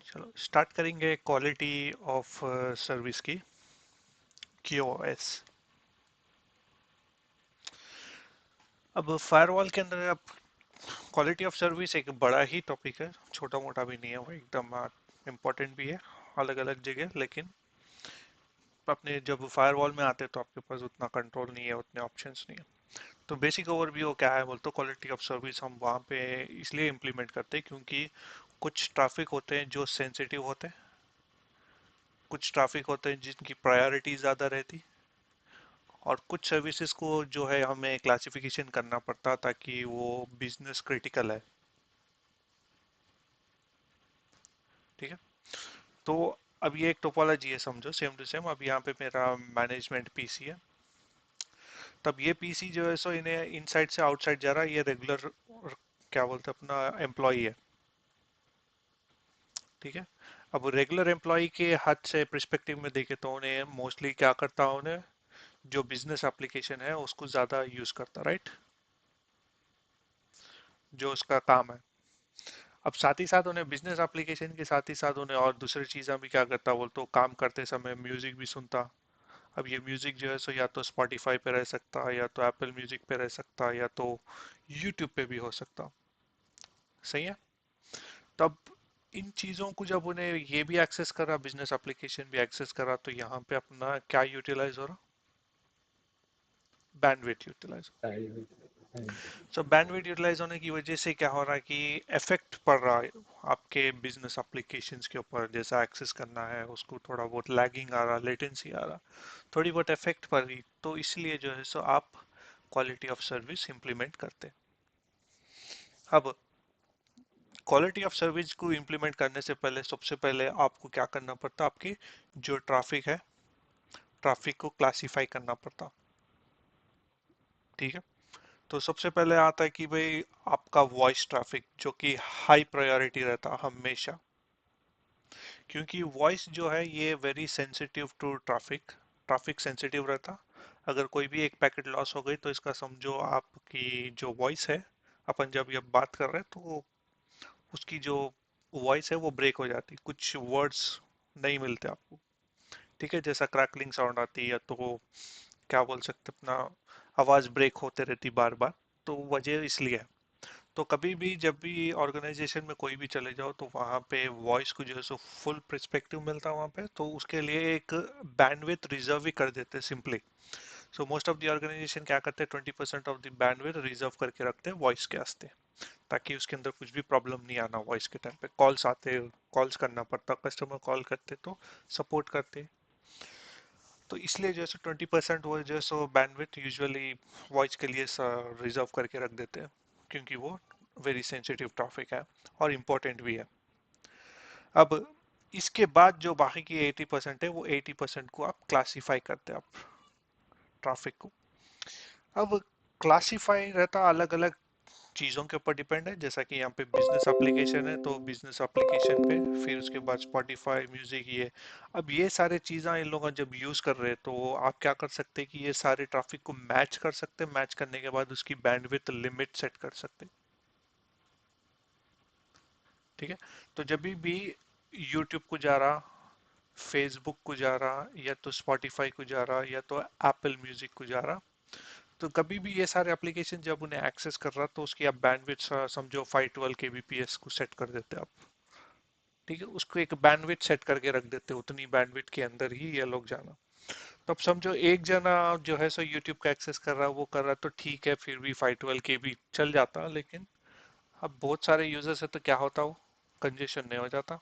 चलो स्टार्ट करेंगे quality of service की QoS। अब फायरवॉल के अंदर अब क्वालिटी ऑफ सर्विस एक बड़ा ही टॉपिक है, छोटा मोटा भी नहीं है, वो एकदम इम्पोर्टेंट भी है अलग अलग जगह। लेकिन अपने जब फायरवॉल में आते हैं तो आपके पास उतना कंट्रोल नहीं है, उतने ऑप्शंस नहीं है। तो बेसिक ओवरव्यू क्या है बोलते, क्वालिटी ऑफ सर्विस हम वहाँ पे इसलिए इम्प्लीमेंट करते हैं क्योंकि कुछ ट्रैफिक होते हैं जो सेंसिटिव होते हैं, कुछ ट्रैफिक होते हैं जिनकी प्रायोरिटी ज़्यादा रहती, और कुछ सर्विसेज को जो है हमें क्लासिफिकेशन करना पड़ता ताकि वो बिजनेस क्रिटिकल है। ठीक है। तो अब ये एक टोपोलॉजी है, समझो सेम टू सेम। अब यहाँ पे मेरा मैनेजमेंट पीसी है। तब ये पीसी जो है सो इन्हें इनसाइड से आउटसाइड जा रहा है, ये रेगुलर क्या बोलते हैं अपना एम्प्लॉय है। ठीक है। अब रेगुलर एम्प्लॉय के हाथ से पर्सपेक्टिव में देखे तो उन्हें मोस्टली क्या करता है, उन्हें जो बिजनेस एप्लीकेशन है उसको ज्यादा यूज करता, राइट, जो उसका काम है। अब साथ ही साथ उन्हें बिजनेस एप्लीकेशन के साथ ही साथ उन्हें और दूसरी चीज़ें भी क्या करता, बोल तो काम करते समय म्यूजिक भी सुनता। अब ये म्यूजिक जो है सो या तो स्पॉटिफाई पे रह सकता है, या तो एप्पल म्यूजिक पे रह सकता है, या तो यूट्यूब पे भी हो सकता। सही है। तब इन चीज़ों को जब उन्हें ये भी एक्सेस करा, बिजनेस एप्लीकेशन भी एक्सेस करा, तो यहाँ पे अपना क्या यूटिलाइज हो रहा, बैंडविड्थ यूटिलाइज। सो बैंडविड्थ यूटिलाइज होने की वजह से क्या हो रहा है कि इफेक्ट पड़ रहा है आपके बिजनेस एप्लीकेशंस के ऊपर। जैसा एक्सेस करना है उसको थोड़ा बहुत लैगिंग आ रहा, लेटेंसी आ रहा, थोड़ी बहुत इफेक्ट पड़ रही, तो इसलिए जो है सो आप क्वालिटी ऑफ सर्विस इंप्लीमेंट करते हैं। अब क्वालिटी ऑफ सर्विस को इंप्लीमेंट करने से पहले सबसे पहले आपको क्या करना पड़ता, आपकी जो ट्रैफिक है, ट्रैफिक को क्लासिफाई करना पड़ता। ठीक है। तो सबसे पहले आता है कि भाई आपका वॉइस ट्रैफिक जो कि हाई प्रायोरिटी रहता हमेशा, क्योंकि वॉइस जो है ये very sensitive to traffic, traffic sensitive रहता। अगर कोई भी एक पैकेट लॉस हो गई तो इसका समझो आपकी जो वॉइस है, अपन जब ये बात कर रहे हैं तो उसकी जो वॉइस है वो ब्रेक हो जाती, कुछ वर्ड्स नहीं मिलते आपको। ठीक है, जैसा क्रैकलिंग साउंड आती है, या तो क्या बोल सकते अपना आवाज ब्रेक होते रहती बार बार। तो वजह इसलिए है। तो कभी भी जब भी ऑर्गेनाइजेशन में कोई भी चले जाओ तो वहाँ पे वॉइस को जो है सो फुल पर्सपेक्टिव मिलता है वहाँ पे, तो उसके लिए एक बैंडविथ रिजर्व ही कर देते हैं simply. So most of the organization क्या करते हैं, 20% ऑफ द बैंडविथ रिजर्व करके रखते हैं वॉइस के वास्ते, ताकि उसके अंदर कुछ भी प्रॉब्लम नहीं आना। वॉइस के टाइम पे कॉल्स आते, कॉल्स करना पड़ता, कस्टमर कॉल करते तो सपोर्ट करते, तो इसलिए जो है सो 20% वो जो है सो बैंडविथ यूजुअली वॉइस के लिए रिजर्व करके रख देते हैं, क्योंकि वो वेरी सेंसिटिव टॉपिक है और इम्पोर्टेंट भी है। अब इसके बाद जो बाकी की 80% है, वो 80% को आप क्लासीफाई करते हैं आप ट्रैफिक को। अब क्लासीफाई रहता अलग अलग चीज़ों के ऊपर डिपेंड है, जैसा कि यहाँ पे बिजनेस एप्लीकेशन है तो बिजनेस एप्लीकेशन पे, फिर उसके बाद स्पॉटिफाई म्यूजिक ये। अब ये सारे चीज़ें इन लोग जब यूज़ कर रहे हैं तो आप क्या कर सकते हैं कि ये सारे ट्रैफिक को मैच कर सकते हैं, मैच करने के बाद उसकी बैंडविड्थ लिमिट सेट कर सकते हैं। ठीक है। तो जब भी यूट्यूब को जा रहा, फेसबुक को जा रहा, या तो स्पॉटिफाई को जा रहा, या तो एप्पल म्यूजिक को जा रहा, तो कभी भी ये सारे एप्लीकेशन जब उन्हें एक्सेस कर रहा तो उसकी आप बैंडविड्थ समझो 512 kbps को सेट कर देते आप। ठीक है, उसको एक बैंडविड्थ सेट करके रख देते, उतनी बैंडविड्थ के अंदर ही ये लोग जाना। तो अब समझो एक जना जो है सो यूट्यूब का एक्सेस कर रहा, वो कर रहा तो ठीक है, फिर भी 512 kb चल जाता। लेकिन अब बहुत सारे यूजर्स है तो क्या होता, वो कंजेशन नहीं हो जाता।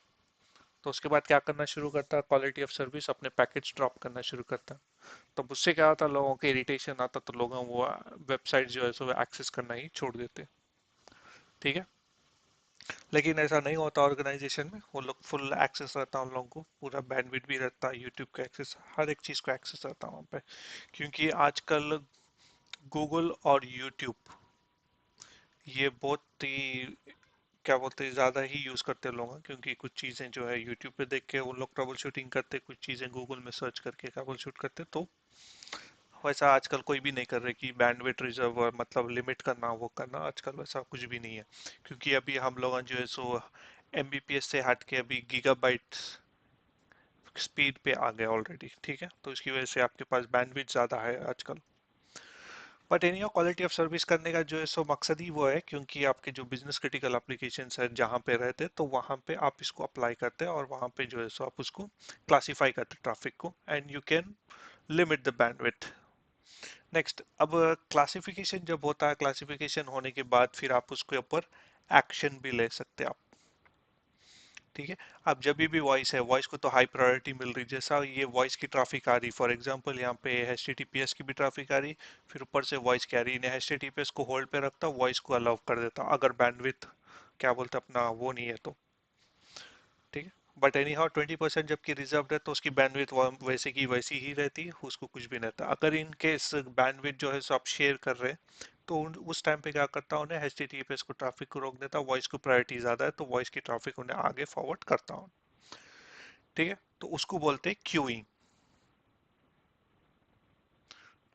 तो उसके बाद क्या करना शुरू करता, क्वालिटी ऑफ सर्विस अपने पैकेट्स ड्रॉप करना शुरू करता। तब उससे क्या होता, लोगों के इरिटेशन आता, तो लोग वो वेबसाइट जो है सो एक्सेस करना ही छोड़ देते। ठीक है। लेकिन ऐसा नहीं होता ऑर्गेनाइजेशन में, वो लोग फुल एक्सेस रहता है उन लोगों को, पूरा बैंडविड्थ भी रहता है, यूट्यूब का एक्सेस, हर एक चीज को एक्सेस रहता है वहाँ पे। क्योंकि आजकल गूगल और यूट्यूब ये बहुत ही क्या बोलते हैं ज्यादा ही यूज करते हैं लोग, क्योंकि कुछ चीजें जो है यूट्यूब पे देख के वो लोग ट्रबल शूटिंग करते, कुछ चीजें गूगल में सर्च करके ट्रबल शूट करते। तो वैसा आजकल कोई भी नहीं कर रहे कि बैंडविड्थ रिजर्व मतलब लिमिट करना वो करना, आजकल वैसा कुछ भी नहीं है। क्योंकि अभी हम लोग जो है सो एमबीपीएस से हट के अभी गीगाबाइट स्पीड पे आ गया ऑलरेडी, ठीक है। तो इसकी वजह से आपके पास बैंडविड्थ ज़्यादा है आजकल। But any quality of service करने का जो है सो मकसद ही वो है, क्योंकि आपके जो बिजनेस क्रिटिकल एप्लीकेशंस है जहाँ पे रहते हैं, तो वहाँ पे आप इसको अप्लाई करते हैं और वहाँ पे जो है सो आप उसको क्लासीफाई करते हैं ट्रैफिक को, and you can limit the bandwidth. Next, अब क्लासिफिकेशन जब होता है, क्लासिफिकेशन होने के बाद फिर आप उसके ऊपर एक्शन भी ले सकते हैं आप, ठीक है। अब जब भी वॉइस है, वॉइस को तो हाई प्रायोरिटी मिल रही, जैसा ये वॉइस की ट्रैफिक आ रही, फॉर एग्जांपल यहाँ पे एचटीटीपीएस की भी ट्रैफिक आ रही, फिर ऊपर से वॉइस कह रही, इन्हें एचटीटीपीएस को होल्ड पे रखता, वॉइस को अलाउ कर देता अगर बैंडविड्थ क्या बोलते अपना वो नहीं है तो, ठीक है। बट एनी हाउ 20% जबकि रिजर्व है, तो उसकी बैंडविड्थ वैसे की वैसी ही रहती है, उसको कुछ भी नहीं रहता। अगर इन केस बैंडविड्थ जो है सो आप शेयर कर रहे हैं, तो उस टाइम पे क्या करता हूँ, उन्हें एचटीटीपीएस को ट्रैफिक को रोक देता, वॉइस को प्रायोरिटी ज्यादा है तो वॉइस की ट्रैफिक उन्हें आगे फॉरवर्ड करता हूँ, ठीक है। तो उसको बोलते हैं क्यूइंग।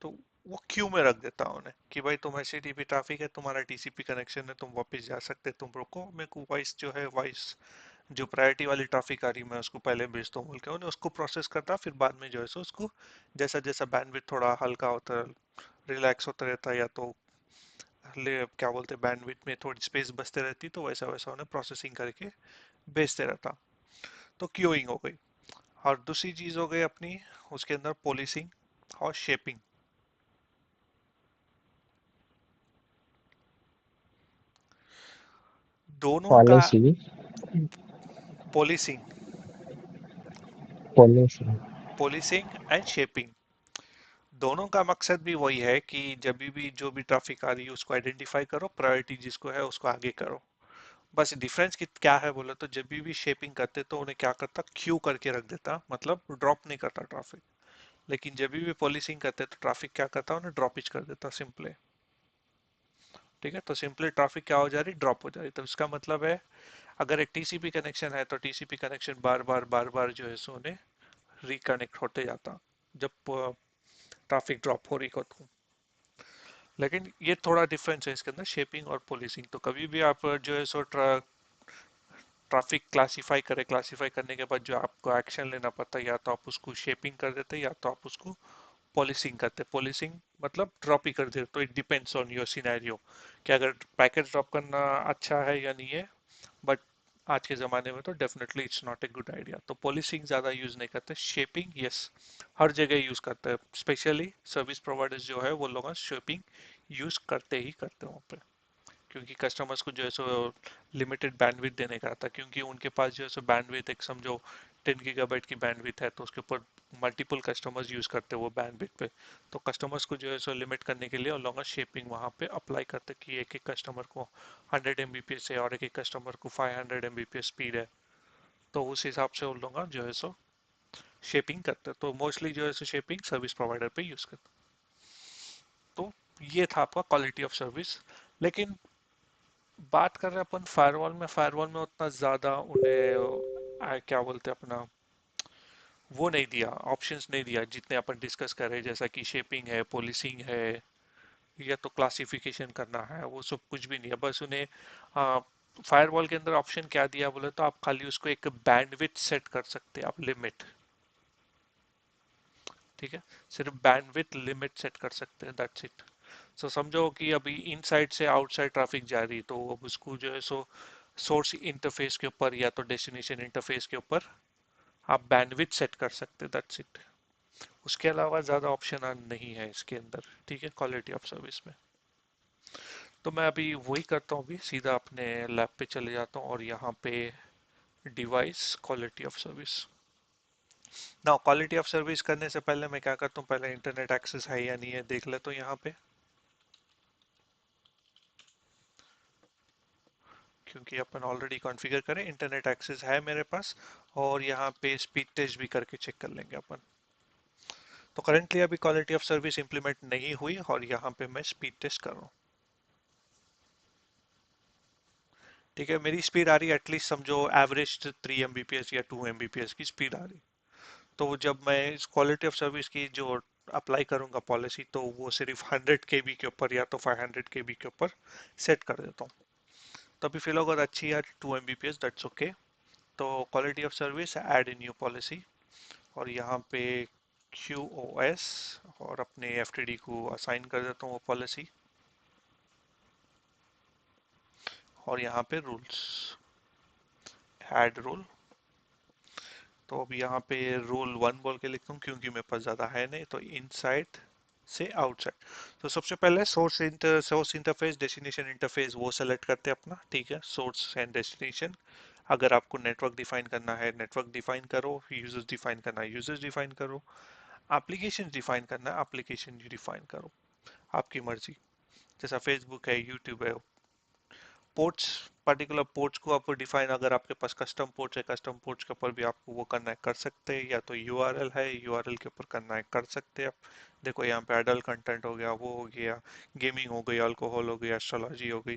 तो वो क्यू में रख देता हूँ उन्हें कि भाई तुम एचटीटीपी ट्रैफिक है, तुम्हारा टीसीपी कनेक्शन है, तुम वापस जा सकते, तुम रुको, मेरे को वॉइस जो है, वॉइस जो प्रायोरिटी वाली ट्रैफिक आ रही, मैं उसको पहले भेजता हूँ बोल के उन्हें, उसको प्रोसेस करता, फिर बाद में जो है सो उसको जैसा जैसा बैंडविड्थ थोड़ा हल्का होता, रिलैक्स होता रहता है, या तो क्या बोलते हैं बैंडविड्थ में थोड़ी स्पेस बचते रहती, तो वैसा वैसा उन्हें प्रोसेसिंग करके भेजते रहता। तो क्यूइंग हो गई। और दूसरी चीज हो गई अपनी उसके अंदर पॉलिसिंग और शेपिंग। दोनों का policy. Policing, policy. Policing and shaping, दोनों का मकसद भी वही है कि जब भी जो भी ट्रैफिक आ रही है उसको आइडेंटिफाई करो, प्रायोरिटी जिसको है उसको आगे करो। बस डिफरेंस क्या है बोले तो, जब भी शेपिंग करते तो उन्हें क्या करता, क्यू करके रख देता, मतलब ड्रॉप नहीं करता ट्रैफिक। लेकिन जब भी पॉलिसिंग करते तो ट्रैफिक क्या करता, उन्हें ड्रॉप ही कर देता सिंपली, ठीक है। तो सिंपली ट्रैफिक क्या हो जा रही, ड्रॉप हो जा रही। तो इसका मतलब है, अगर एक टीसीपी कनेक्शन है तो टीसीपी कनेक्शन बार बार जो है सो उन्हें रिकनेक्ट होते जाता जब ट्रैफिक ड्रॉप हो रही हो तो। लेकिन ये थोड़ा डिफरेंस है इसके अंदर, शेपिंग और पॉलिसिंग। तो कभी भी आप जो है सो ट्रैफिक क्लासिफाई करें, क्लासिफाई करने के बाद जो आपको एक्शन लेना पड़ता है, या तो आप उसको शेपिंग कर देते या तो आप उसको पॉलिसिंग करते। पॉलिसिंग मतलब ड्रॉप ही कर देते। तो it depends on your scenario कि अगर पैकेज ड्रॉप करना अच्छा है या नहीं है। बट आज के ज़माने में तो definitely it's not a good idea. तो पॉलिसिंग ज़्यादा यूज़ नहीं करते, शेपिंग यस हर जगह यूज़ करते हैं। स्पेशली सर्विस प्रोवाइडर्स जो है वो लोग शेपिंग यूज़ करते ही करते हैं वहाँ पे, क्योंकि कस्टमर्स को जो है सो लिमिटेड बैंडविड्थ देने का था, क्योंकि उनके पास जो है सो बैंडविड्थ एक समझो 10 गीगाबाइट की बैंडविड्थ है, तो उसके ऊपर मल्टीपल कस्टमर्स यूज करते हैं वो बैंडविड्थ पे। तो कस्टमर्स को जो है सो लिमिट करने के लिए लॉन्गर शेपिंग वहाँ पे अप्लाई करते कि एक एक कस्टमर को 100 Mbps है और एक एक कस्टमर को 500 Mbps स्पीड है। तो उस हिसाब से उन लोग जो है सो शेपिंग करते हैं। तो मोस्टली जो है सो शेपिंग सर्विस प्रोवाइडर पे यूज करते हैं। तो ये था आपका क्वालिटी ऑफ सर्विस। लेकिन बात कर रहे हैं अपन फायरवॉल में, फायरवॉल में उतना ज्यादा उन्हें क्या बोलते हैं अपना वो नहीं दिया, ऑप्शंस नहीं दिया जितने अपन डिस्कस कर रहे हैं, जैसा कि शेपिंग है, पॉलिसिंग है, या तो क्लासिफिकेशन करना है, वो सब कुछ भी नहीं है। बस उन्हें फायरवॉल के अंदर ऑप्शन क्या दिया बोले तो, आप खाली उसको एक बैंडविड्थ सेट कर सकते हैं, आप लिमिट, ठीक है। सिर्फ बैंडविड्थ लिमिट सेट कर सकते हैं, दैट्स इट। सो समझो कि अभी इनसाइड से आउटसाइड ट्रैफिक जा रही, तो अब उसको जो है सो सोर्स इंटरफेस के ऊपर या तो डेस्टिनेशन इंटरफेस के ऊपर आप बैंडविड्थ सेट कर सकते हैं, दैट्स इट। उसके अलावा ज़्यादा ऑप्शन नहीं है इसके अंदर, ठीक है, क्वालिटी ऑफ सर्विस में। तो मैं अभी वही करता हूँ, अभी सीधा अपने लैब पे चले जाता हूँ और यहाँ पे डिवाइस क्वालिटी ऑफ सर्विस। ना क्वालिटी ऑफ सर्विस करने से पहले मैं क्या करता हूँ, पहले इंटरनेट एक्सेस है या नहीं है देख लेता हूँ यहाँ पे, क्योंकि अपन ऑलरेडी कॉन्फ़िगर करें, इंटरनेट एक्सेस है मेरे पास। और यहाँ पे स्पीड टेस्ट भी करके चेक कर लेंगे अपन। तो करेंटली अभी क्वालिटी ऑफ सर्विस इंप्लीमेंट नहीं हुई और यहाँ पे मैं स्पीड टेस्ट कर रहा हूँ, ठीक है। मेरी स्पीड आ रही है एटलीस्ट समझो एवरेज 3 Mbps या 2 Mbps की स्पीड आ रही। तो जब मैं इस क्वालिटी ऑफ सर्विस की जो अप्लाई करूंगा पॉलिसी, तो वो सिर्फ 100 KB के ऊपर या तो 500 KB के ऊपर सेट कर देता हूँ। तो अभी फिलहाल अगर अच्छी है 2 Mbps, दैट्स ओके। तो quality of service, add a new policy, और यहाँ पे QoS, और अपने FTD को असाइन कर देता हूँ वो पॉलिसी, और यहाँ पे रूल्स, ऐड रूल। तो अब यहाँ पे रूल 1 बोल के लिखता हूँ क्योंकि मेरे पास ज़्यादा है नहीं। तो इनसाइड से आउटसाइड, तो सबसे पहले सोर्स इंटरफेस, डेस्टिनेशन इंटरफेस वो सेलेक्ट करते हैं अपना, ठीक है, सोर्स एंड डेस्टिनेशन। अगर आपको नेटवर्क डिफाइन करना है नेटवर्क डिफाइन करो, यूजर्स डिफाइन करना है यूजर्स डिफाइन करो, एप्लीकेशन डिफाइन करना है एप्लीकेशन डिफाइन करो, आपकी मर्जी। जैसा फेसबुक है, यूट्यूब है, पोर्ट्स, पर्टिकुलर पोर्ट्स को आप डिफाइन, अगर आपके पास कस्टम पोर्ट्स है कस्टम पोर्ट्स के ऊपर भी आपको वो करना है कर सकते हैं, या तो यूआरएल है यूआरएल के ऊपर करना है कर सकते हैं आप। देखो यहाँ पे एडल्ट कंटेंट हो गया, वो हो गया, गेमिंग हो गई, अल्कोहल हो गई, एस्ट्रोलॉजी हो गई।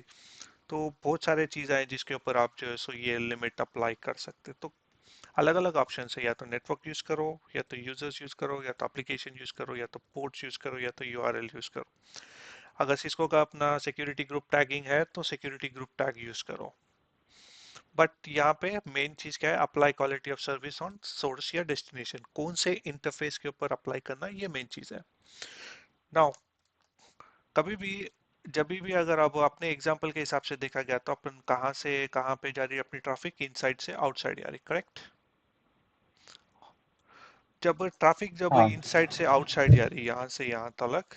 तो बहुत सारे चीज़ें हैं जिसके ऊपर आप जो है सो ये लिमिट अप्लाई कर सकते हैं। तो अलग अलग ऑप्शन है, या तो नेटवर्क यूज करो, या तो यूजर्स यूज करो, या तो एप्लीकेशन यूज करो, या तो पोर्ट्स यूज करो, या तो यूआरएल यूज करो। अगर सिस्को का अपना सिक्योरिटी ग्रुप टैगिंग है तो सिक्योरिटी ग्रुप टैग यूज करो। बट यहाँ पे मेन चीज क्या है, apply quality of service on source या डेस्टिनेशन, कौन से इंटरफेस के ऊपर अप्लाई करना है, ये मेन चीज है। नाउ कभी भी, जब भी अगर अब अपने एग्जांपल के हिसाब से देखा गया तो अपन कहाँ से कहाँ पे जा रही है अपनी ट्रैफिक, इनसाइड से आउटसाइड जा रही, करेक्ट। जब ट्रैफिक जब हाँ। इनसाइड से आउटसाइड जा रही है यहाँ से यहाँ तक,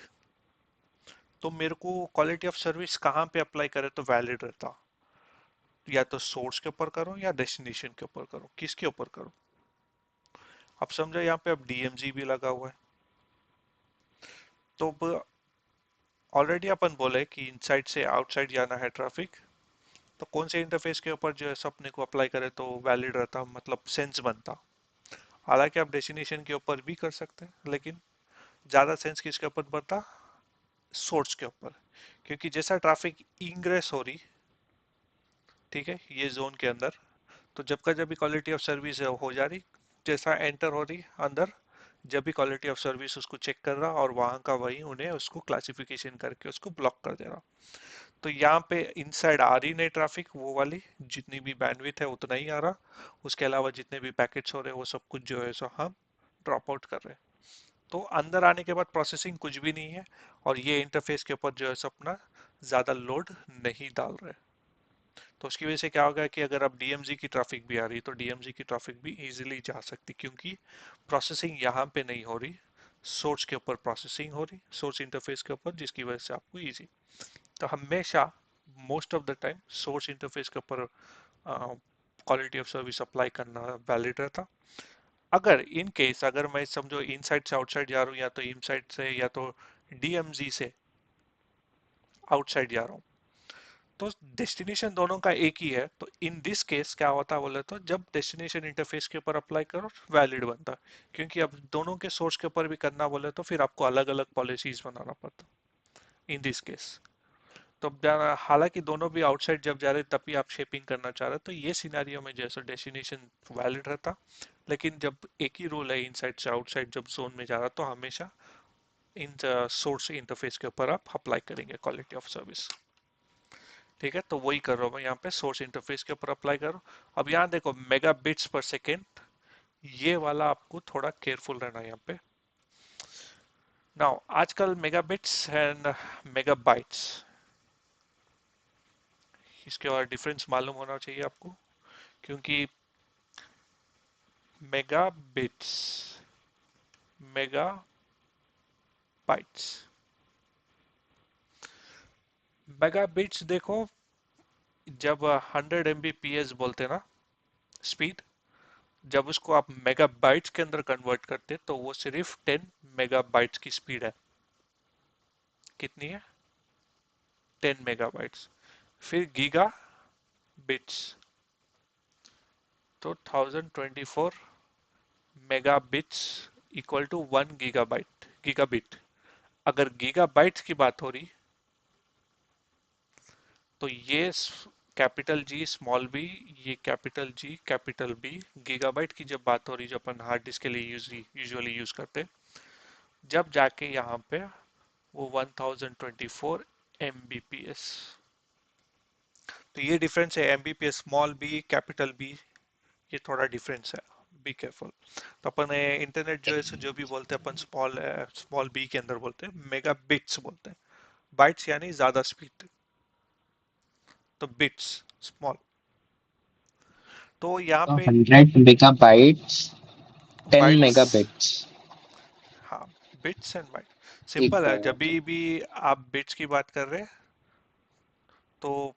तो मेरे को क्वालिटी ऑफ सर्विस कहाँ पे अप्लाई करे तो वैलिड रहता, या तो सोर्स के ऊपर करो या डेस्टिनेशन के ऊपर करो, किसके ऊपर करो। अब समझो यहाँ पे अब DMZ भी लगा हुआ है, तो ऑलरेडी अपन बोले कि इनसाइड से आउटसाइड जाना है ट्रैफिक, तो कौन से इंटरफेस के ऊपर जो है सो अपने को अप्लाई करे तो वैलिड रहता, मतलब सेंस बनता। हालांकि आप डेस्टिनेशन के ऊपर भी कर सकते हैं, लेकिन ज्यादा सेंस किसके ऊपर बनता, सोर्स के ऊपर। क्योंकि जैसा ट्रैफिक इंग्रेस हो रही, ठीक है, ये जोन के अंदर, तो जब का जब भी क्वालिटी ऑफ सर्विस हो जा रही, जैसा एंटर हो रही अंदर, जब भी क्वालिटी ऑफ सर्विस उसको चेक कर रहा और वहां का वही उन्हें उसको क्लासिफिकेशन करके उसको ब्लॉक कर दे रहा। तो यहाँ पे इनसाइड आ रही नहीं ट्रैफिक, वो वाली जितनी भी बैंडविड्थ है उतना ही आ रहा, उसके अलावा जितने भी पैकेट्स हो रहे हैं वो सब कुछ जो है सो हम ड्रॉप आउट कर रहे हैं। तो अंदर आने के बाद प्रोसेसिंग कुछ भी नहीं है, और ये इंटरफेस के ऊपर जो है सो अपना ज्यादा लोड नहीं डाल रहे। तो उसकी वजह से क्या होगा कि अगर अब DMZ की ट्रैफिक भी आ रही तो DMZ की ट्रैफिक भी इजीली जा सकती, क्योंकि प्रोसेसिंग यहाँ पे नहीं हो रही, सोर्स के ऊपर प्रोसेसिंग हो रही, सोर्स इंटरफेस के ऊपर, जिसकी वजह से आपको इजी। तो हमेशा most of the time source interface के ऊपर क्वालिटी ऑफ सर्विस अप्लाई करना वैलिड रहता। अगर इन केस अगर मैं समझो इनसाइड से आउटसाइड जा रहा हूँ, या तो इनसाइड से या तो DMZ से आउटसाइड जा रहा हूँ, तो डेस्टिनेशन दोनों का एक ही है, तो इन दिस केस क्या होता है बोले तो जब डेस्टिनेशन इंटरफेस के ऊपर अप्लाई करो वैलिड बनता। क्योंकि अब दोनों के सोर्स के ऊपर भी करना बोले तो फिर आपको अलग अलग पॉलिसीज बनाना पड़ता इन दिस केस। तो हालांकि दोनों भी आउटसाइड जब जा रहे तब भी आप शेपिंग करना चाह रहे तो ये सिनेरियो में जैसे डेस्टिनेशन वैलिड रहता। लेकिन जब एक ही रूल है इनसाइड से आउटसाइड जब जोन में जा रहा तो हमेशा इन सोर्स इंटरफेस के ऊपर आप अप्लाई करेंगे क्वालिटी ऑफ सर्विस। ठीक है, तो वही कर रहा हूँ मैं यहाँ पे, सोर्स इंटरफेस के ऊपर अप्लाई करो। अब यहाँ देखो मेगा बिट्स पर सेकेंड, ये वाला आपको थोड़ा केयरफुल रहना है यहाँ पे। नाउ आजकल mega bits and mega bytes, इसके और डिफरेंस मालूम होना चाहिए आपको, क्योंकि mega bits, mega bytes, mega bits देखो, जब 100 Mbps बोलते ना स्पीड, जब उसको आप मेगाबाइट्स के अंदर कन्वर्ट करते तो वो सिर्फ 10 मेगाबाइट्स की स्पीड है। कितनी है, 10 मेगाबाइट्स। फिर गीगा बिट्स, तो 1024 megabits equal to 1 gigabyte, gigabit. अगर गीगाबाइट्स की बात हो रही तो ये कैपिटल जी स्मॉल बी, ये capital G capital B, gigabyte की जब बात हो रही जो अपन हार्ड डिस्क के लिए यूजुअली यूज करते, जब जाके यहाँ पे वो 1024 Mbps। तो ये डिफरेंस है, Mbps small B capital B, ये थोड़ा डिफरेंस है, बी केयरफुल। तो अपन इंटरनेट जो है सो जो भी बोलते हैं अपन स्मॉल स्मॉल बी के अंदर बोलते हैं, मेगा बिट्स बोलते हैं। बाइट्स यानी ज्यादा स्पीड, तो बिट्स स्मॉल। तो यहाँ तो पे 100 मेगाबाइट्स 10 मेगाबिट्स। बाइट्स, हाँ, बिट्स एंड बाइट ठीक सिंपल है। है, जब ओके। भी आप बिट्स की बात कर रहे हैं तो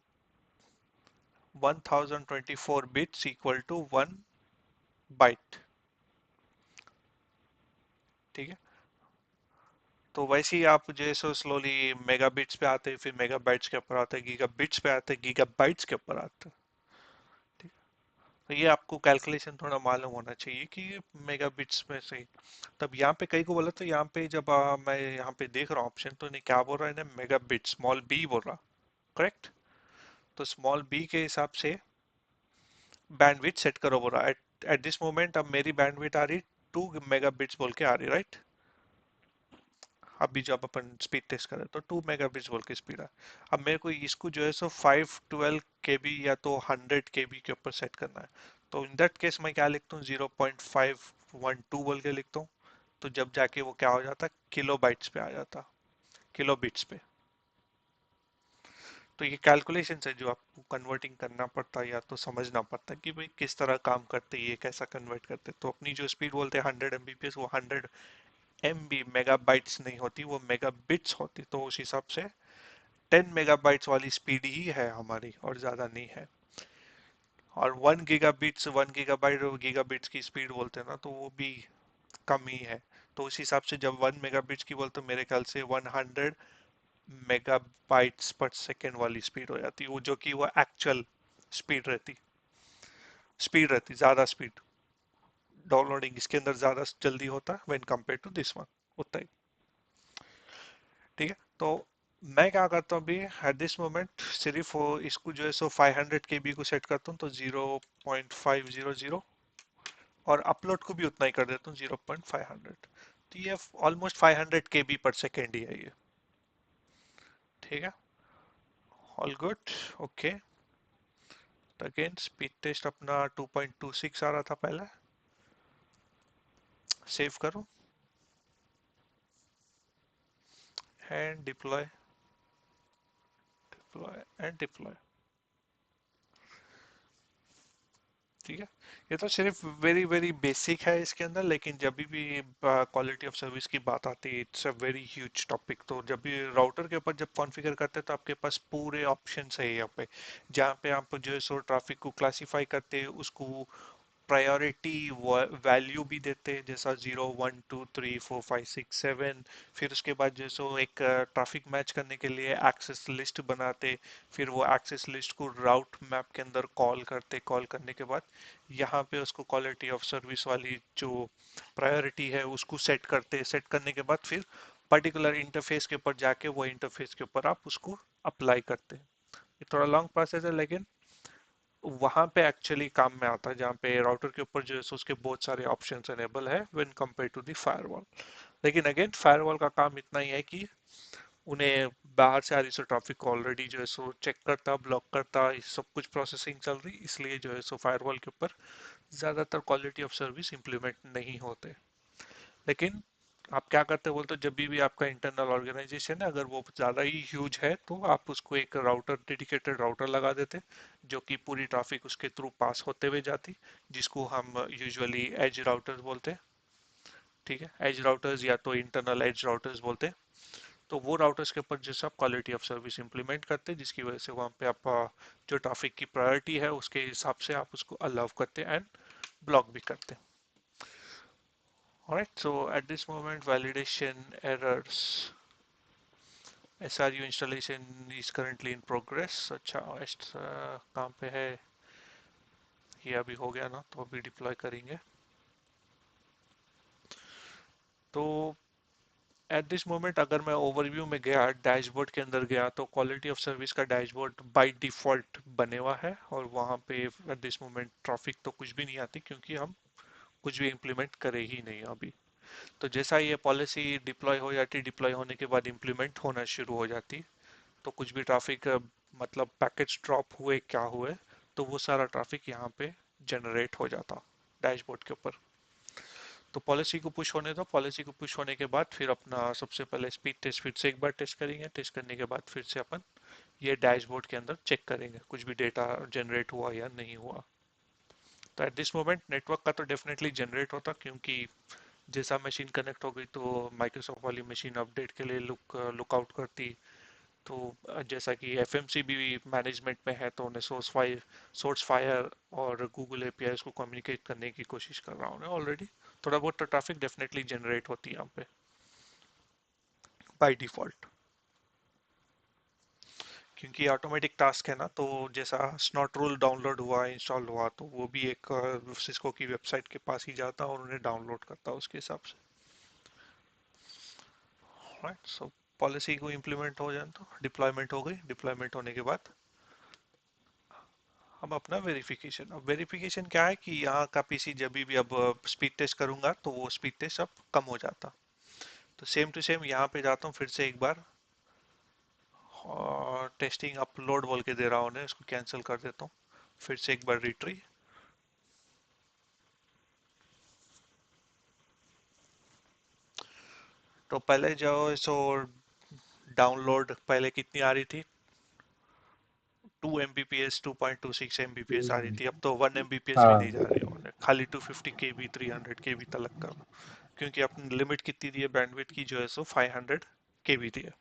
1024 बिट्स इक्वल टू 1 बाइट, ठीक है। तो वैसे ही आप जो है सो स्लोली मेगाबिट्स पे आते हैं, फिर मेगाबाइट्स के ऊपर आते हैं, गीगाबिट्स पे आते हैं, गीगाबाइट्स के ऊपर आते हैं, ठीक है। तो ये आपको कैलकुलेशन थोड़ा मालूम होना चाहिए कि मेगाबिट्स में से। तब यहाँ पे कई को बोला, तो यहाँ पे जब मैं यहाँ पे देख रहा हूँ ऑप्शन, तो नहीं क्या बोल रहा है ना, मेगाबिट स्मॉल बी बोल रहा, करेक्ट। तो स्मॉल बी के हिसाब से बैंडविड्थ सेट करो बोल रहा। एट दिस मोमेंट अब मेरी बैंडविड्थ आ रही 2 मेगाबिट्स बोल के आ रही, राइट। अभी जब अपन स्पीड टेस्ट करें तो 2 मेगाबिट्स बोल के स्पीड है। अब मेरे को इसको जो है सो 512 KB या तो 100 KB के ऊपर सेट करना है। तो इन दैट केस मैं क्या लिखता हूँ, 0.512 बोल के लिखता हूँ। तो जब जाके वो क्या हो जाता, किलो बाइट्स पे आ जाता, किलो बिट्स पे। तो ये कैलकुलेशन है जो आपको कन्वर्टिंग करना पड़ता है या तो समझना पड़ता है कि भाई किस तरह काम करते हैं, ये कैसा कन्वर्ट करते हैं। तो अपनी जो स्पीड बोलते हैं 100 MBPS, वो 100 MB मेगाबाइट्स नहीं होती, वो मेगाबिट्स होती। तो उस हिसाब से 10 मेगाबाइट्स वाली स्पीड ही है हमारी, और ज्यादा नहीं है। और 1 गीगाबाइट और गीगाबिट्स की स्पीड बोलते हैं ना, तो वो भी कम ही है। तो उस हिसाब से जब 1 मेगाबिट्स की बोलते, तो मेरे ख्याल से 100 मेगाबाइट्स पर सेकेंड वाली स्पीड हो जाती, वो जो कि वो एक्चुअल स्पीड रहती ज्यादा स्पीड। डाउनलोडिंग इसके अंदर ज्यादा जल्दी होता है when compare to this one, उतना ही, ठीक है। तो मैं क्या करता हूँ अभी एट दिस मोमेंट, सिर्फ इसको जो है सो 500 KB को सेट करता हूँ, तो 0.500, और अपलोड को भी उतना ही कर देता हूँ 0.500। तो ये ऑलमोस्ट 500 KB पर सेकेंड ही है ये, ठीक है। All good, okay. तो अगेन स्पीड टेस्ट अपना 2.26 आ रहा था पहले, सेव करो and deploy, deploy and deploy, ठीक है। ये तो सिर्फ वेरी वेरी बेसिक है इसके अंदर, लेकिन जब भी क्वालिटी ऑफ सर्विस की बात आती है, it's a very huge topic. तो जब भी राउटर के ऊपर जब कॉन्फ़िगर करते हैं, तो आपके पास पूरे ऑप्शंस है यहाँ पे, जहाँ पे आप जो है सो ट्रैफिक को क्लासीफाई करते हैं, उसको प्रायोरिटी वैल्यू भी देते हैं, जैसा 0 1 2 3 4 5 6 7। फिर उसके बाद जो सो एक ट्रैफिक मैच करने के लिए एक्सेस लिस्ट बनाते, फिर वो एक्सेस लिस्ट को राउट मैप के अंदर कॉल करते, कॉल करने के बाद यहाँ पे उसको क्वालिटी ऑफ सर्विस वाली जो प्रायोरिटी है उसको सेट करते, सेट करने के बाद फिर पर्टिकुलर इंटरफेस के ऊपर जाके वो इंटरफेस के ऊपर आप उसको अप्लाई करते हैं। ये थोड़ा लॉन्ग प्रोसेस है, लेकिन वहां पे एक्चुअली काम में आता है, जहाँ पे राउटर के ऊपर जो है सो उसके बहुत सारे ऑप्शंस अनेबल है when compare to the firewall. लेकिन अगेन फायरवॉल का काम इतना ही है कि उन्हें बाहर से आ रही सो ट्रैफिक को ऑलरेडी जो है सो चेक करता, ब्लॉक करता, सब कुछ प्रोसेसिंग चल रही, इसलिए जो है सो फायरवॉल के ऊपर ज्यादातर क्वालिटी ऑफ सर्विस इंप्लीमेंट नहीं होते। लेकिन आप क्या करते हो बोलते, जब भी आपका इंटरनल ऑर्गेनाइजेशन है अगर वो ज्यादा ही ह्यूज है, तो आप उसको एक राउटर, डेडिकेटेड राउटर लगा देते, जो कि पूरी ट्रैफिक उसके थ्रू पास होते हुए जाती, जिसको हम यूजुअली एज राउटर्स बोलते हैं, ठीक है। एज राउटर्स या तो इंटरनल एज राउटर्स बोलते हैं। तो वो राउटर्स के ऊपर जैसे आप क्वालिटी ऑफ सर्विस इंप्लीमेंट करते हैं, जिसकी वजह से वहाँ पे आप जो ट्रैफिक की प्रायोरिटी है उसके हिसाब से आप उसको अलाउ करते हैं एंड ब्लॉक भी करते हैं। Alright, so at this moment validation errors, SRU installation is currently in progress। अच्छा, कहाँ पे है ये, अभी हो गया ना, तो अभी डिप्लॉय करेंगे। तो एट दिस मोमेंट अगर मैं ओवरव्यू में गया, डैशबोर्ड के अंदर गया, तो क्वालिटी ऑफ सर्विस का डैशबोर्ड बाय डिफॉल्ट बने हुआ है, और वहाँ पे एट दिस मोमेंट ट्रैफिक तो कुछ भी नहीं आती, क्योंकि हम कुछ भी इम्प्लीमेंट करे ही नहीं अभी। तो जैसा ये पॉलिसी डिप्लॉय हो जाती, डिप्लॉय होने के बाद इम्प्लीमेंट होना शुरू हो जाती, तो कुछ भी ट्रैफिक मतलब पैकेट्स ड्रॉप हुए क्या हुए, तो वो सारा ट्रैफिक यहाँ पे जनरेट हो जाता डैशबोर्ड के ऊपर। तो पॉलिसी को पुश होने दो, पॉलिसी को पुश होने के बाद फिर अपना सबसे पहले स्पीड टेस्ट फिर से एक बार टेस्ट करेंगे, टेस्ट करने के बाद फिर से अपन ये डैशबोर्ड के अंदर चेक करेंगे कुछ भी डेटा जनरेट हुआ या नहीं हुआ। तो एट दिस मोमेंट नेटवर्क का तो डेफिनेटली जनरेट होता, क्योंकि जैसा मशीन कनेक्ट हो गई तो माइक्रोसॉफ्ट वाली मशीन अपडेट के लिए लुक आउट करती। तो जैसा कि एफएमसी भी मैनेजमेंट में है, तो उन्हें सोर्स फायर और गूगल एपीआई को कम्युनिकेट करने की कोशिश कर रहा हूँ ऑलरेडी। थोड़ा बहुत तो ट्रैफिक डेफिनेटली जनरेट होती है यहाँ पे बाय डिफॉल्ट, क्योंकि ऑटोमेटिक टास्क है ना। तो जैसा स्नॉट रूल डाउनलोड हुआ इंस्टॉल हुआ, तो वो भी एक सिस्को की वेबसाइट के पास ही जाता और उन्हें डाउनलोड करता उसके हिसाब से। राइट, सो पॉलिसी को इम्प्लीमेंट हो जाए तो डिप्लॉयमेंट हो गई, डिप्लॉयमेंट होने के बाद अब अपना वेरिफिकेशन। अब वेरिफिकेशन क्या है कि यहाँ का पीसी जब भी अब स्पीड टेस्ट करूंगा तो वो स्पीड टेस्ट अब कम हो जाता। तो सेम टू सेम यहाँ पे जाता हूँ फिर से एक बार, और टेस्टिंग अपलोड बोल के दे रहा हूँ, इसको कैंसिल कर देता हूँ। फिर से एक बार रिट्री। तो पहले जो सो डाउनलोड पहले कितनी आ रही थी, 2 Mbps 2.26 Mbps आ रही थी, अब तो 1 Mbps भी नहीं हाँ। जा रही है, खाली 250 KB 300 KB तक का। क्योंकि अपनी लिमिट कितनी दी है बैंडविड्थ की जो है सो 500 KB दी है।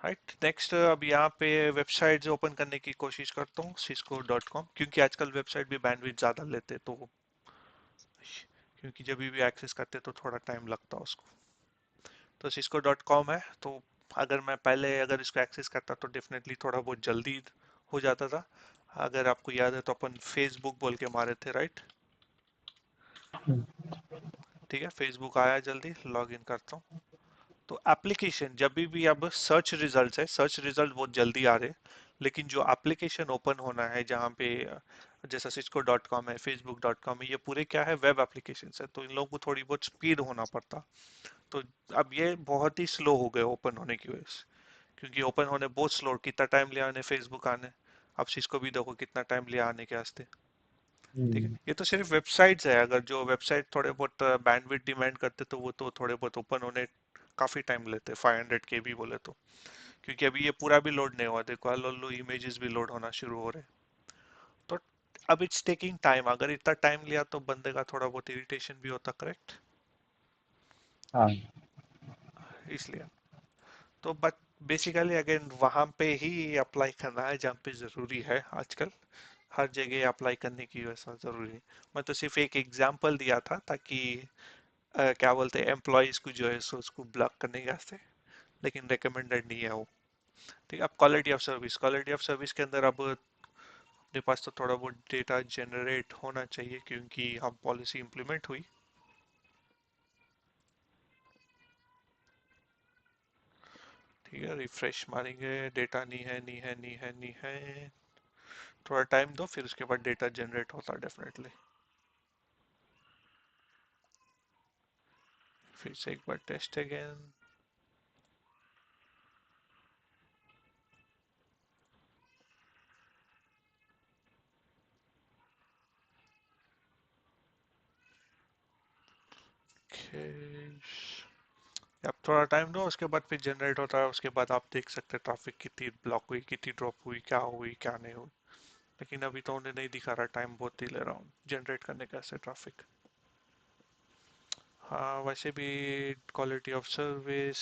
राइट, नेक्स्ट अब यहाँ पे वेबसाइट ओपन करने की कोशिश करता हूँ cisco.com, क्योंकि आजकल वेबसाइट भी बैंडविड्थ ज़्यादा लेते तो, क्योंकि जब भी एक्सेस करते तो थोड़ा टाइम लगता उसको। तो cisco.com है, तो अगर मैं पहले अगर इसको एक्सेस करता तो डेफिनेटली थोड़ा बहुत जल्दी हो जाता था। अगर आपको याद है तो अपन फेसबुक बोल के मारे थे, राइट। ठीक है, फेसबुक आया, जल्दी लॉग इन करता हूँ। तो एप्लीकेशन जब भी अब सर्च रिजल्ट्स है, सर्च रिजल्ट बहुत जल्दी आ रहे हैं, लेकिन जो एप्लीकेशन ओपन होना है जहाँ पे जैसा cisco.com है facebook.com है, ये पूरे क्या है, वेब एप्लीकेशन है, तो इन लोगों को थोड़ी बहुत स्पीड होना पड़ता। तो अब ये बहुत ही स्लो हो गए ओपन होने की वजह से, क्योंकि ओपन होने बहुत स्लो, कितना टाइम लिया उन्हें फेसबुक आने। अब सिस्को भी देखो कितना टाइम लिया आने के वास्ते। ठीक है, हम्म। ये तो सिर्फ वेबसाइट्स है, अगर जो वेबसाइट थोड़े बहुत बैंडविड्थ डिमांड करते तो वो तो थोड़े बहुत ओपन होने काफी टाइम लेते, 500 KB बोले तो। क्योंकि अभी ये पूरा भी लोड नहीं हुआ, देखो लो इमेजेस भी लोड होना शुरू हो रहे। तो अब इट्स टेकिंग टाइम, अगर इतना टाइम लिया तो बंदे का थोड़ा बहुत इरिटेशन भी होता, करेक्ट। हाँ। इसलिए तो बट बेसिकली अगेन वहां पे ही अप्लाई करना है जहाँ पे जरूरी है आजकल। हर जगह अप्लाई करने की वैसा जरूरी है। मैं तो सिर्फ एक एग्जांपल दिया था ताकि क्या बोलते हैं एम्प्लॉयज को जो है सो उसको ब्लॉक करने के वास्ते, लेकिन रिकमेंडेड नहीं है वो। ठीक है, अब quality of service, quality of service के अंदर अब अपने पास तो थोड़ा बहुत डेटा जनरेट होना चाहिए, क्योंकि हम पॉलिसी इंप्लीमेंट हुई। ठीक है, रिफ्रेश मारेंगे, डेटा नहीं है नहीं है नहीं है नहीं है। थोड़ा टाइम दो, फिर उसके बाद डेटा जनरेट होता है डेफिनेटली। फिर से एक बार टेस्ट अगेन। अब थोड़ा टाइम दो, उसके बाद फिर जनरेट होता है, उसके बाद आप देख सकते हैं ट्रैफिक कितनी ब्लॉक हुई, कितनी ड्रॉप हुई क्या नहीं हुई। लेकिन अभी तो उन्हें नहीं दिखा रहा, टाइम बहुत ही ले रहा हूँ जनरेट करने का ऐसे ट्रैफिक। हाँ, वैसे भी क्वालिटी ऑफ सर्विस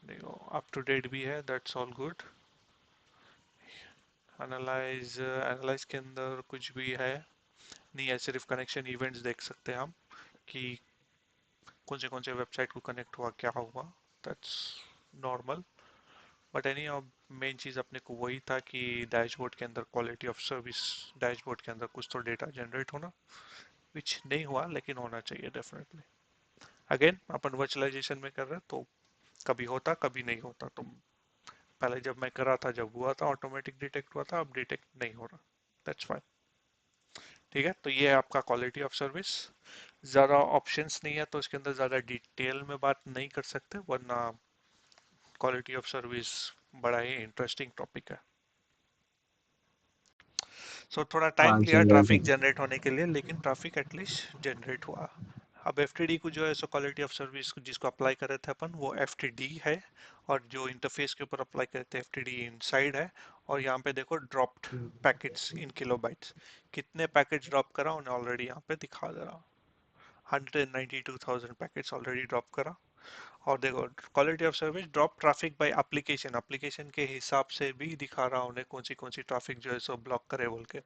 देखो अप टू डेट भी है, that's all good. Analyse, analyse के अंदर कुछ भी है नहीं है, सिर्फ कनेक्शन इवेंट्स देख सकते हैं हम कि कौन से वेबसाइट को कनेक्ट हुआ क्या हुआ। That's normal. बट एनी अब मेन चीज़ अपने को वही था कि डैशबोर्ड के अंदर क्वालिटी ऑफ सर्विस, डैशबोर्ड के अंदर कुछ तो डेटा जनरेट होना, विच नहीं हुआ लेकिन होना चाहिए डेफिनेटली। अगेन अपन वर्चुअलाइजेशन में कर रहे हैं तो कभी होता कभी नहीं होता। तो पहले जब मैं कर रहा था जब हुआ था ऑटोमेटिक डिटेक्ट हुआ था, अब डिटेक्ट नहीं हो रहा। That's fine. ठीक है, तो ये है आपका क्वालिटी ऑफ सर्विस। ज़्यादा ऑप्शंस नहीं है तो इसके अंदर ज़्यादा डिटेल में बात नहीं कर सकते, वरना क्वालिटी ऑफ सर्विस बड़ा ही इंटरेस्टिंग टॉपिक है। सो थोड़ा टाइम हाँ लिया जी, हाँ जी। ट्रैफिक जनरेट होने के लिए, लेकिन ट्रैफिक एटलीस्ट जनरेट हुआ। अब एफटीडी को जो है सो क्वालिटी ऑफ सर्विस जिसको अप्लाई कर रहे थे अपन, वो एफटीडी है। और जो इंटरफेस के ऊपर अप्लाई करे थे एफटीडी इनसाइड है। और यहाँ पे देखो ड्रॉप्ड पैकेट्स इन किलोबाइट्स, कितने पैकेट्स ड्रॉप करा उन्हें ऑलरेडी यहाँ पे दिखा दे रहा हूँ। 192,000 पैकेट्स ऑलरेडी ड्रॉप करा। और देखो quality of service drop traffic by application, application के हिसाब से भी दिखा रहा हूँ उन्हें कौन सी ट्रैफिक जो है सो ब्लॉक करे बोल के।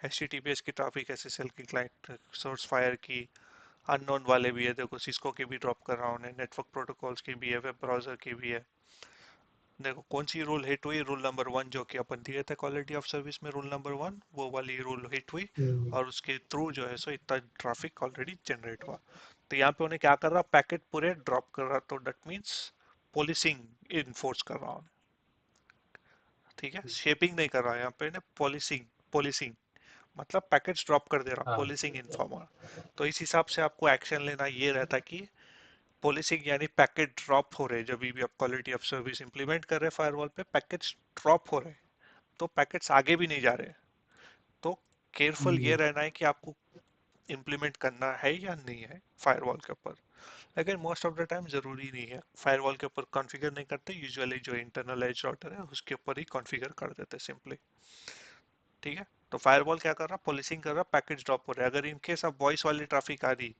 एचटीटीपीएस की ट्रैफिक, एसएसएल की, क्लाइंट सोर्स फायर की, अननोन वाले भी है, देखो सिस्को की भी ड्रॉप कर रहा हूँ उन्हें, नेटवर्क प्रोटोकॉल्स की भी है, वेब ब्राउजर की भी है। देखो कौन सी रूल हिट हुई, रूल नंबर 1 जो कि अपन दिए थे क्वालिटी ऑफ सर्विस में, रूल नंबर 1 वो वाली रूल हिट हुई। हम्म, और उसके थ्रू जो है सो इतना ट्रैफिक ऑलरेडी जनरेट हुआ। तो यहाँ पे उन्हें क्या कर रहा, पैकेट पूरे ड्रॉप कर रहा, तो दैट मीन्स पॉलिसिंग इन्फोर्स कर रहा हूँ। ठीक है, शेपिंग नहीं कर रहा है यहाँ पे ना, पॉलिसिंग। पॉलिसिंग मतलब पैकेट्स ड्रॉप कर दे रहा, हाँ। Policing informer. तो इस हिसाब से आपको एक्शन लेना ये रहता कि पॉलिसिंग यानी पैकेट ड्रॉप हो रहे, जब भी आप क्वालिटी ऑफ सर्विस इंप्लीमेंट कर रहे फायरवॉल पे, पैकेट्स ड्रॉप हो रहे, तो पैकेट्स आगे भी नहीं जा रहे, तो केयरफुल ये हम्म, रहना है कि आपको इम्प्लीमेंट करना है या नहीं है फायरवॉल के ऊपर। लेकिन मोस्ट ऑफ द टाइम जरूरी नहीं है, फायरवॉल के ऊपर कॉन्फ़िगर नहीं करते, यूजुअली जो इंटरनल एज राउटर है उसके ऊपर ही कॉन्फ़िगर कर देते सिंपली। ठीक है, तो फायरवॉल क्या कर रहा, पॉलिसिंग कर रहा, पैकेज ड्रॉप हो रहा है। अगर इनकेस अब वॉइस वाली ट्रैफिक आ रही,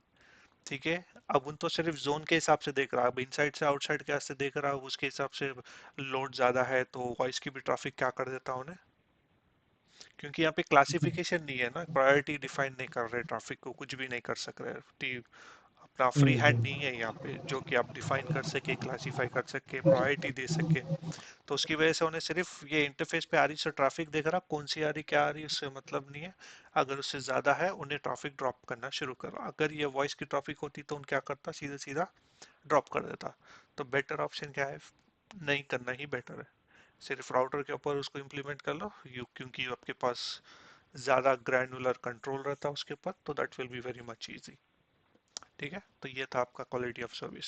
ठीक है, अब उन तो सिर्फ जोन के हिसाब से देख रहा, अब इनसाइड से आउटसाइड के से देख रहा, उसके हिसाब से लोड ज्यादा है तो वॉइस की भी ट्रैफिक क्या कर देता उन्हें। क्योंकि यहाँ पे क्लासिफिकेशन नहीं है ना, प्रायोरिटी डिफाइन नहीं कर रहे, ट्रैफिक को कुछ भी नहीं कर सक रहे, अपना फ्री हैंड नहीं है यहाँ पे जो कि आप डिफाइन कर सके, क्लासीफाई कर सके, प्रायोरिटी दे सके। तो उसकी वजह से उन्हें सिर्फ ये इंटरफेस पे आ रही से ट्रैफिक देख रहा, कौन सी आ रही क्या आ रही उससे मतलब नहीं है। अगर उससे ज्यादा है उन्हें ट्रैफिक ड्रॉप करना शुरू करो, अगर ये वॉइस की ट्रैफिक होती तो उन क्या करता, सीधा सीधा ड्रॉप कर देता। तो बेटर ऑप्शन क्या है, नहीं करना ही बेटर है। सिर्फ राउटर के ऊपर उसको इम्प्लीमेंट कर लो यू, क्योंकि आपके पास ज्यादा ग्रैनुलर कंट्रोल रहता है उसके ऊपर, तो that will be very much easy. ठीक है, तो ये था आपका क्वालिटी ऑफ सर्विस।